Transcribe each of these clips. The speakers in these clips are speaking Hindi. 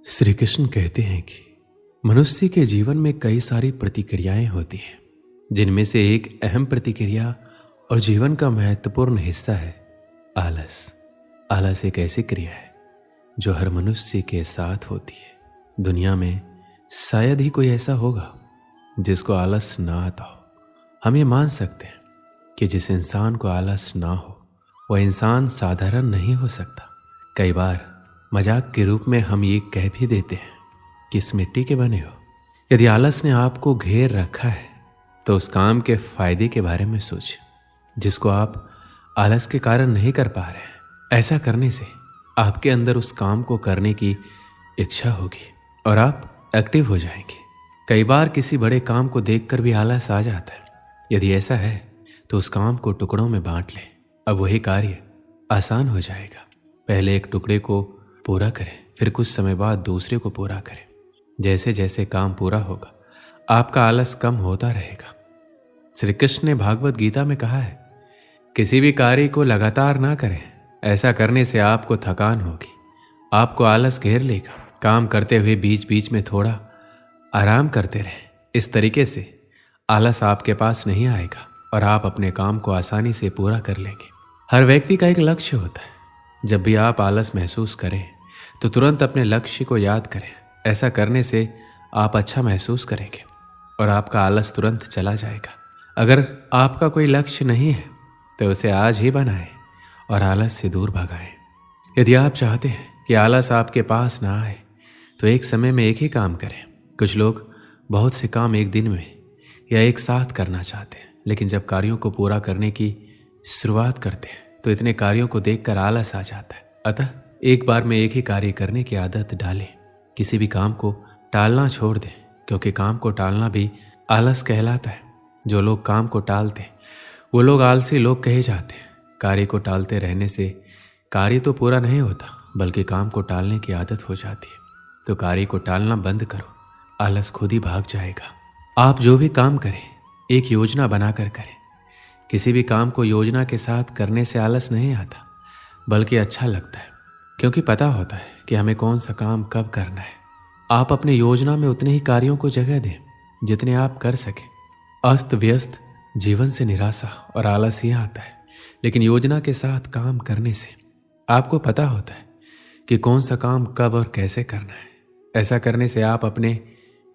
श्री कृष्ण कहते हैं कि मनुष्य के जीवन में कई सारी प्रतिक्रियाएं होती हैं, जिनमें से एक अहम प्रतिक्रिया और जीवन का महत्वपूर्ण हिस्सा है आलस। आलस एक ऐसी क्रिया है जो हर मनुष्य के साथ होती है। दुनिया में शायद ही कोई ऐसा होगा जिसको आलस ना आता हो। हम ये मान सकते हैं कि जिस इंसान को आलस ना हो वह इंसान साधारण नहीं हो सकता। कई बार मजाक के रूप में हम ये कह भी देते हैं कि इस मिट्टी के बने हो। यदि आलस ने आपको घेर रखा है तो उस काम के फायदे के बारे में सोचें जिसको आप आलस के कारण नहीं कर पा रहे हैं। ऐसा करने से आपके अंदर उस काम को करने की इच्छा होगी और आप एक्टिव हो जाएंगे। कई बार किसी बड़े काम को देखकर भी आलस आ जाता है। यदि ऐसा है तो उस काम को टुकड़ों में बांट लें। अब वही कार्य आसान हो जाएगा। पहले एक टुकड़े को पूरा करें, फिर कुछ समय बाद दूसरे को पूरा करें। जैसे जैसे काम पूरा होगा आपका आलस कम होता रहेगा। श्री कृष्ण ने भागवत गीता में कहा है, किसी भी कार्य को लगातार ना करें। ऐसा करने से आपको थकान होगी, आपको आलस घेर लेगा। काम करते हुए बीच बीच में थोड़ा आराम करते रहें। इस तरीके से आलस आपके पास नहीं आएगा और आप अपने काम को आसानी से पूरा कर लेंगे। हर व्यक्ति का एक लक्ष्य होता है। जब भी आप आलस महसूस करें तो तुरंत अपने लक्ष्य को याद करें। ऐसा करने से आप अच्छा महसूस करेंगे और आपका आलस तुरंत चला जाएगा। अगर आपका कोई लक्ष्य नहीं है तो उसे आज ही बनाएं और आलस से दूर भगाएं। यदि आप चाहते हैं कि आलस आपके पास ना आए तो एक समय में एक ही काम करें। कुछ लोग बहुत से काम एक दिन में या एक साथ करना चाहते हैं, लेकिन जब कार्यों को पूरा करने की शुरुआत करते हैं तो इतने कार्यों को देखकर आलस आ जाता है। अतः एक बार में एक ही कार्य करने की आदत डालें। किसी भी काम को टालना छोड़ दें, क्योंकि काम को टालना भी आलस कहलाता है। जो लोग काम को टालते हैं वो लोग आलसी लोग कहे जाते हैं। कार्य को टालते रहने से कार्य तो पूरा नहीं होता, बल्कि काम को टालने की आदत हो जाती है। तो कार्य को टालना बंद करो, आलस खुद ही भाग जाएगा। आप जो भी काम करें एक योजना बनाकर करें। किसी भी काम को योजना के साथ करने से आलस नहीं आता, बल्कि अच्छा लगता है, क्योंकि पता होता है कि हमें कौन सा काम कब करना है। आप अपने योजना में उतने ही कार्यों को जगह दें जितने आप कर सकें। अस्त व्यस्त जीवन से निराशा और आलस ही आता है, लेकिन योजना के साथ काम करने से आपको पता होता है कि कौन सा काम कब और कैसे करना है। ऐसा करने से आप अपने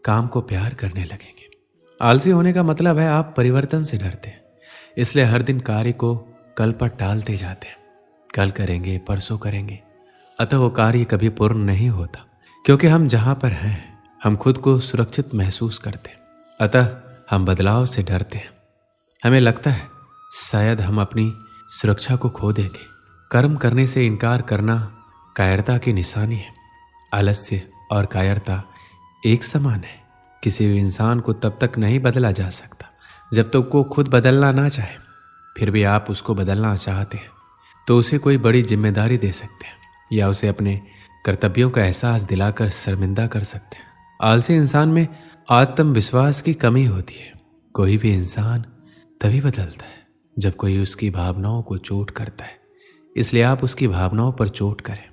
काम को प्यार करने लगेंगे। आलसी होने का मतलब है आप परिवर्तन से डरते हैं, इसलिए हर दिन कार्य को कल पर टालते जाते हैं। कल करेंगे, परसों करेंगे, अतः वो कार्य कभी पूर्ण नहीं होता। क्योंकि हम जहाँ पर हैं हम खुद को सुरक्षित महसूस करते हैं, अतः हम बदलाव से डरते हैं। हमें लगता है शायद हम अपनी सुरक्षा को खो देंगे। कर्म करने से इनकार करना कायरता की निशानी है। आलस्य और कायरता एक समान है। किसी भी इंसान को तब तक नहीं बदला जा सकता जब तक वो खुद बदलना ना चाहे। फिर भी आप उसको बदलना चाहते हैं तो उसे कोई बड़ी जिम्मेदारी दे सकते हैं या उसे अपने कर्तव्यों का एहसास दिलाकर शर्मिंदा कर सकते हैं। आलसी इंसान में आत्मविश्वास की कमी होती है। कोई भी इंसान तभी बदलता है जब कोई उसकी भावनाओं को चोट करता है। इसलिए आप उसकी भावनाओं पर चोट करें।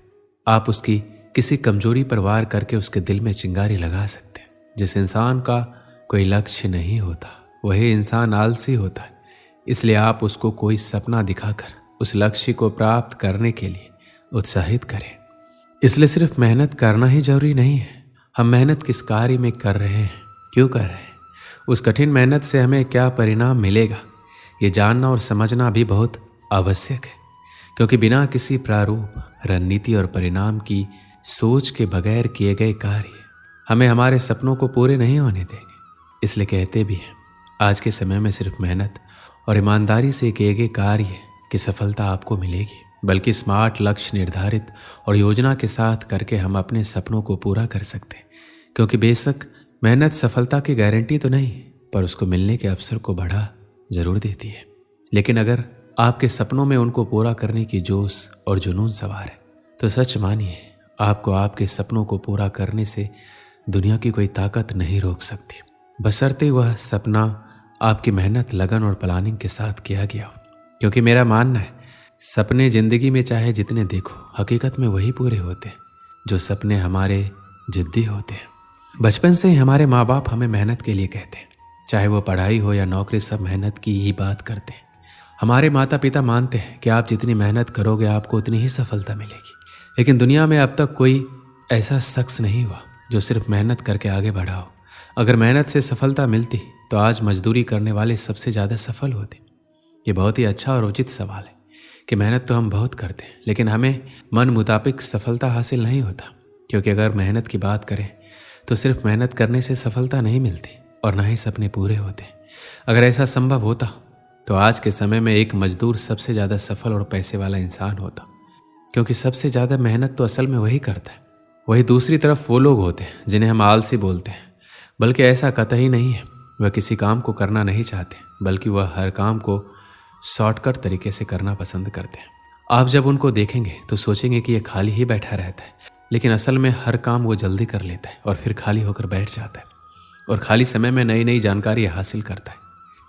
आप उसकी किसी कमजोरी पर वार करके उसके दिल में चिंगारी लगा सकते हैं। जिस इंसान का कोई लक्ष्य नहीं होता वही इंसान आलसी होता है। इसलिए आप उसको कोई सपना दिखाकर उस लक्ष्य को प्राप्त करने के लिए उत्साहित करें। इसलिए सिर्फ मेहनत करना ही जरूरी नहीं है। हम मेहनत किस कार्य में कर रहे हैं, क्यों कर रहे हैं, उस कठिन मेहनत से हमें क्या परिणाम मिलेगा, ये जानना और समझना भी बहुत आवश्यक है। क्योंकि बिना किसी प्रारूप, रणनीति और परिणाम की सोच के बगैर किए गए कार्य हमें हमारे सपनों को पूरे नहीं होने देंगे। इसलिए कहते भी हैं, आज के समय में सिर्फ मेहनत और ईमानदारी से किए गए कार्य की सफलता आपको मिलेगी, बल्कि स्मार्ट लक्ष्य निर्धारित और योजना के साथ करके हम अपने सपनों को पूरा कर सकते हैं। क्योंकि बेशक मेहनत सफलता की गारंटी तो नहीं, पर उसको मिलने के अवसर को बढ़ा जरूर देती है। लेकिन अगर आपके सपनों में उनको पूरा करने की जोश और जुनून सवार है तो सच मानिए आपको आपके सपनों को पूरा करने से दुनिया की कोई ताकत नहीं रोक सकती, बशर्ते वह सपना आपकी मेहनत, लगन और प्लानिंग के साथ किया गया हो। क्योंकि मेरा मानना है सपने जिंदगी में चाहे जितने देखो, हकीकत में वही पूरे होते हैं जो सपने हमारे जिद्दी होते हैं। बचपन से ही हमारे माँ बाप हमें मेहनत के लिए कहते हैं, चाहे वो पढ़ाई हो या नौकरी, सब मेहनत की ही बात करते हैं। हमारे माता पिता मानते हैं कि आप जितनी मेहनत करोगे आपको उतनी ही सफलता मिलेगी। लेकिन दुनिया में अब तक कोई ऐसा शख्स नहीं हुआ जो सिर्फ मेहनत करके आगे बढ़ा हो। अगर मेहनत से सफलता मिलती तो आज मजदूरी करने वाले सबसे ज़्यादा सफल होते। ये बहुत ही अच्छा और उचित सवाल है कि मेहनत तो हम बहुत करते हैं, लेकिन हमें मन मुताबिक सफलता हासिल नहीं होता। क्योंकि अगर मेहनत की बात करें तो सिर्फ मेहनत करने से सफलता नहीं मिलती और ना ही सपने पूरे होते। अगर ऐसा संभव होता तो आज के समय में एक मजदूर सबसे ज़्यादा सफल और पैसे वाला इंसान होता। क्योंकि सबसे ज़्यादा मेहनत तो असल में वही करता है। वही दूसरी तरफ वो लोग होते हैं जिन्हें हम आलसी बोलते हैं, बल्कि ऐसा कतई नहीं है। वह किसी काम को करना नहीं चाहते, बल्कि वह हर काम को शॉर्टकट तरीके से करना पसंद करते हैं। आप जब उनको देखेंगे तो सोचेंगे कि यह खाली ही बैठा रहता है, लेकिन असल में हर काम वो जल्दी कर लेता है और फिर खाली होकर बैठ जाता है और खाली समय में नई नई जानकारी हासिल करता है।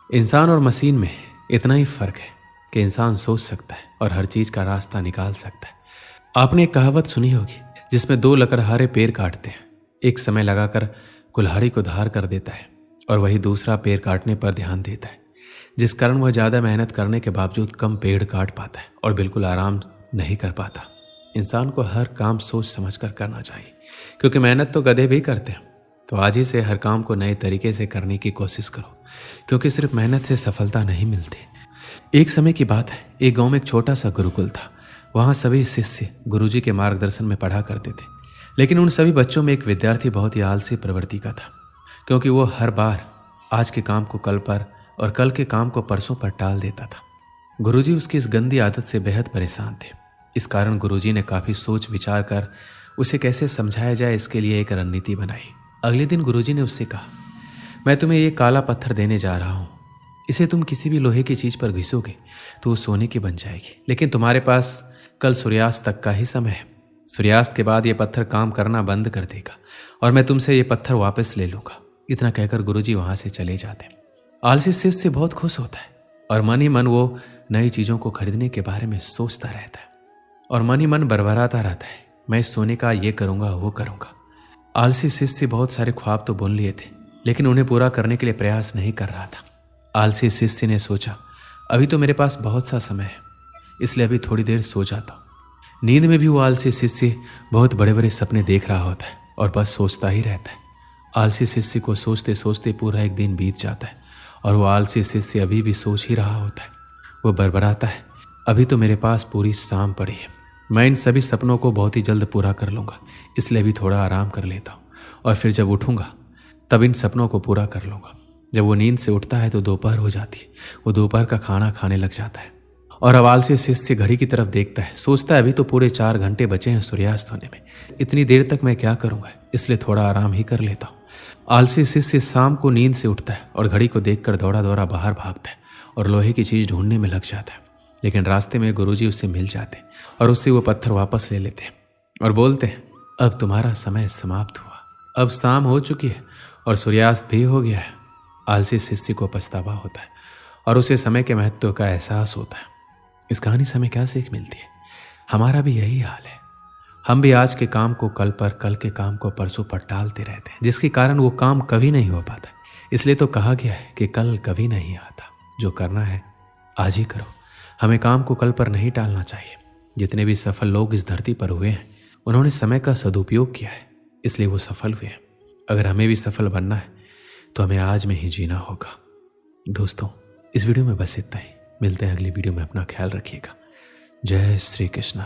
इंसान और मशीन में इतना ही फर्क है कि इंसान सोच सकता है और हर चीज़ का रास्ता निकाल सकता है। आपने एक कहावत सुनी होगी जिसमें दो लकड़हारे पेड़ काटते हैं, एक समय लगाकर कुल्हाड़ी को धार कर देता है और वही दूसरा पेड़ काटने पर ध्यान देता है, जिस कारण वह ज़्यादा मेहनत करने के बावजूद कम पेड़ काट पाता है और बिल्कुल आराम नहीं कर पाता। इंसान को हर काम सोच समझ कर करना चाहिए, क्योंकि मेहनत तो गधे भी करते हैं। तो आज ही से हर काम को नए तरीके से करने की कोशिश करो, क्योंकि सिर्फ मेहनत से सफलता नहीं मिलती। एक समय की बात है, एक गांव में एक छोटा सा गुरुकुल था। वहाँ सभी शिष्य गुरुजी के मार्गदर्शन में पढ़ा करते थे, लेकिन उन सभी बच्चों में एक विद्यार्थी बहुत ही आलसी प्रवृत्ति का था, क्योंकि वो हर बार आज के काम को कल पर और कल के काम को परसों पर टाल देता था। गुरुजी उसकी इस गंदी आदत से बेहद परेशान थे। इस कारण गुरुजी ने काफ़ी सोच विचार कर उसे कैसे समझाया जाए इसके लिए एक रणनीति बनाई। अगले दिन गुरुजी ने उससे कहा, मैं तुम्हें ये काला पत्थर देने जा रहा हूँ, इसे तुम किसी भी लोहे की चीज़ पर घिसोगे तो वो सोने की बन जाएगी, लेकिन तुम्हारे पास कल सूर्यास्त तक का ही समय है। सूर्यास्त के बाद ये पत्थर काम करना बंद कर देगा और मैं तुमसे ये पत्थर वापस ले लूँगा। इतना कहकर गुरुजी वहाँ से चले जाते। आलसी शिष्य बहुत खुश होता है और मन ही मन वो नई चीज़ों को खरीदने के बारे में सोचता रहता है और मन ही मन बरबराता रहता है, मैं इस सोने का ये करूँगा वो करूँगा। आलसी शिष्य बहुत सारे ख्वाब तो बुन लिए थे, लेकिन उन्हें पूरा करने के लिए प्रयास नहीं कर रहा था। आलसी शिष्य ने सोचा, अभी तो मेरे पास बहुत सा समय है, इसलिए अभी थोड़ी देर सो जाता हूँ। नींद में भी वो आलसी शिष्य बहुत बड़े बड़े सपने देख रहा होता है और बस सोचता ही रहता है। आलसी शिष्य को सोचते सोचते पूरा एक दिन बीत जाता है और वो आलसी शिष्य अभी भी सोच ही रहा होता है। वो बरबराता है, अभी तो मेरे पास पूरी शाम पड़ी है, मैं इन सभी सपनों को बहुत ही जल्द पूरा कर लूँगा, इसलिए अभी थोड़ा आराम कर लेता हूँ और फिर जब उठूँगा तब इन सपनों को पूरा कर लूँगा। जब वो नींद से उठता है तो दोपहर हो जाती है। वो दोपहर का खाना खाने लग जाता है और अब आलसी शिष्य घड़ी की तरफ देखता है, सोचता है अभी तो पूरे 4 घंटे बचे हैं सूर्यास्त होने में, इतनी देर तक मैं क्या करूँगा, इसलिए थोड़ा आराम ही कर लेता हूँ। आलसी शिष्य शाम को नींद से उठता है और घड़ी को देखकर दौड़ा दौड़ा बाहर भागता है और लोहे की चीज़ ढूंढने में लग जाता है। लेकिन रास्ते में गुरुजी उससे मिल जाते और उससे वो पत्थर वापस ले लेते और बोलते हैं, अब तुम्हारा समय समाप्त हुआ, अब शाम हो चुकी है और सूर्यास्त भी हो गया है। आलसी शिष्य को पछतावा होता है और उसे समय के महत्व का एहसास होता है। इस कहानी से हमें क्या सीख मिलती है? हमारा भी यही हाल है। हम भी आज के काम को कल पर, कल के काम को परसों पर टालते रहते हैं, जिसके कारण वो काम कभी नहीं हो पाता। इसलिए तो कहा गया है कि कल कभी नहीं आता, जो करना है आज ही करो। हमें काम को कल पर नहीं टालना चाहिए। जितने भी सफल लोग इस धरती पर हुए हैं उन्होंने समय का सदुपयोग किया है, इसलिए वो सफल हुए हैं। अगर हमें भी सफल बनना है तो हमें आज में ही जीना होगा। दोस्तों, इस वीडियो में बस इतना ही। मिलते हैं अगली वीडियो में। अपना ख्याल रखिएगा। जय श्री कृष्ण।